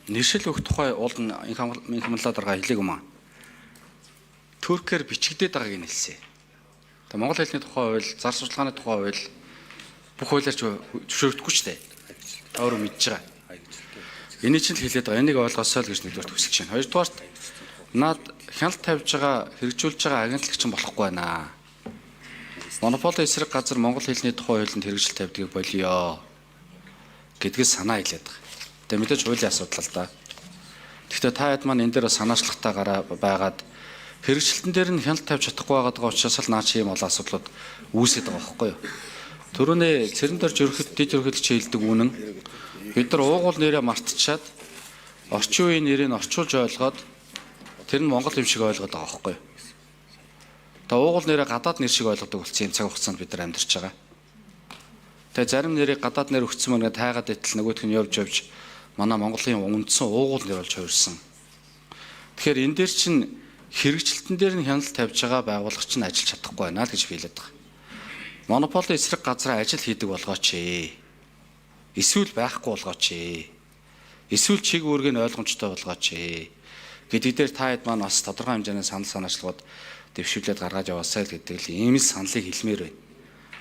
нэршил өгөх тухай уул нь инх хамлаа дарга хэлээг юм аа. Туркээр бичигдээд байгааг нь хэлсэн. Тэгээ монгол хэлний тухай хууль, зар сурталчилгааны тухай хууль бүх хуулиарч зөвшөөрдөггүй ч дээ. Та өөрөө мэдж байгаа. Энийг чинь л хэлээд байгаа. Энийг ойлгосоо л гэж нэгдүгээр төсөлж байна. Хоёрдугаарт наад хяналт тавьж байгаа, хэрэгжүүлж байгаа агентлагч нь болохгүй байна. Монополи эсрэг газар монгол хэлний тухай хуулинд хэрэгжил тавьдгийг болиё гэдгээс санаа хэлээд байгаа. Тэгээ мэдээж хуулийн асуудал л да. Гэхдээ та хэд маань энэ дээр санаачлахтаа гараа байгаад хэрэгжилтэн дээр нь хяналт тавьж чадахгүй байгаа учраас л наа чи юм бол асуудлууд үүсээд байгаа байхгүй юу? Төрөний цэрэн дорж дэд ерөнхийлөгч хэлдэг үнэн бид нар уугуул нэрээ мартчихад орчин үеийн нэрийг орчуулж ойлгоод тэр нь монгол юм шиг ойлгоод байгаа байхгүй юу? Та уугуул нэрээ гадаад нэр шиг ойлгодог болсон юм цаг хугацаанд бид нар амьдарч байгаа. Тэгээ зарим нэрийг гадаад нэр өгсөн мөн тайгаад итэл нөгөөх нь явж манай Монголын үндсэн уугуул нэр болж хувирсан. Тэгэхээр энэ дээр чинь хэрэгжилтэн дээр нь хяналт тавьж байгаа байгууллага чинь ажиллаж чадахгүй байна л гэж хэлээд байгаа. Монополи эсрэг газраа ажил хийдэг болгооч ээ. Эсвэл байхгүй болгооч ээ. Эсвэл чиг үүргийг нь ойлгомжтой болгооч ээ. Гэдэг дээр та хэд маань бас тодорхой хэмжээний санал санаачлагууд дэвшүүлээд гаргаж яваасай л гэдэг л ийм л саналыг хэлмээр байна.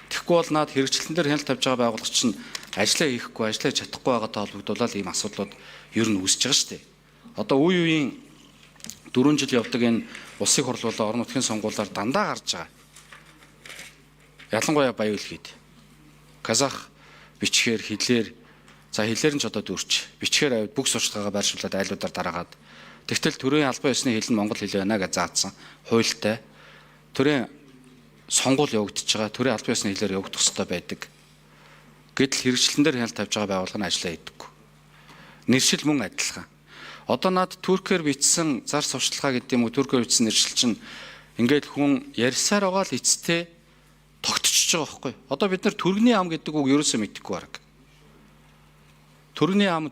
Тэгэхгүй бол наад хэрэгжилтэн дээр хяналт тавьж байгаа байгууллага чинь ажиллаа хийхгүй, ажиллаж чадахгүй байгаатай холбогдуулаад ийм асуудлууд ер нь үүсэж байгаа шүү дээ. Одоо үе үеийн 4 жил явдаг энэ улсыг хурлуулаа орон нутгийн сонгуулиар дандаа гарч байгаа. Ялангуяа баян үлгээд. Казах бичгээр хэлээр за хэлээр нь ч одоо дүүрч. Бичгээр авид бүх сурчлагаа байршуулад айлуудаар дараагаад тэгтэл төрийн албан ёсны хэл нь монгол хэл байна гэж заасан хуультай. Төрийн сонгуул явагдаж байгаа, төрийн албан ёсны хэлээр явагдах ёстой байдаг. Гэтэл хэрэгжилтэн дээр хяналт тавьж байгаа байгууллага нь ажиллаа хийдэггүй. Нэршил мөн адилхан. Одоо над туркээр бичсэн зар сурталчилгаа гэдэг юм уу, туркээр бичсэн нэршил чинь ингээд хүн ярьсаар байгаа л эцтэй тогтчихж байгаа байхгүй. Одоо бид нар төргний ам гэдэг үг ерөөсөө мэдэхгүй баг. Төргний ам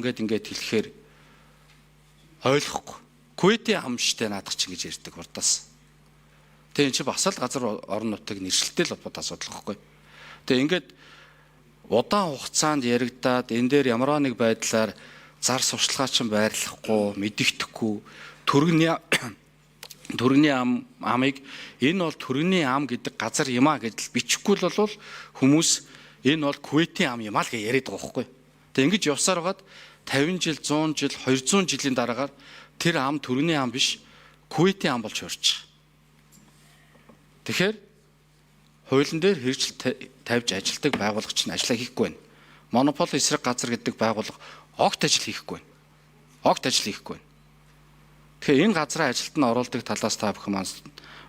гэдэг ингээд хэлэхээр ойлгохгүй. Куветийн ам штэ наадах чинь гэж ярьдаг урдаас. Тэгээ энэ чи бас л газар орон нутгийг нэршилтэй л холбоотой асуудал байхгүй. Тэгээ ингээд удаан хугацаанд яригадаад энэ дээр ямар нэг байдлаар зар сурталчилгаа чинь байрлахгүй, мэдэгдэхгүй төргний амыг энэ бол төргний ам гэдэг газар юм а гэж бичихгүй л бол хүмүүс энэ бол Куветийн ам юм а л гэж яриад байгаа байхгүй. Тэгээ ингэж явсаар хагаад 50 жил, 100 жил, 200 жилийн дараагаар тэр ам төргний ам биш, Куветийн ам болж хувирч байгаа. Тэгэхээр хуулийн дээр хэрэгжил тавьж ажилтдаг байгууллага чинь ажиллаа хийхгүй байна. Монополи эсрэг газар гэдэг байгууллага огт ажил хийхгүй байна. Огт ажил хийхгүй байна. Тэгэхээр энэ газраа ажилд нь оруулдаг талаас та бүхэн маань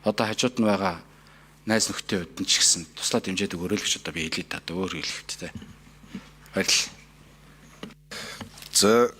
одоо хажууд нь байгаа найз нөхдийн хувьд нь ч гэсэн туслаад хэмжээдэг өрөөлөгч одоо би хэлээд та өөр хэлэхэд те. Баярлалаа. За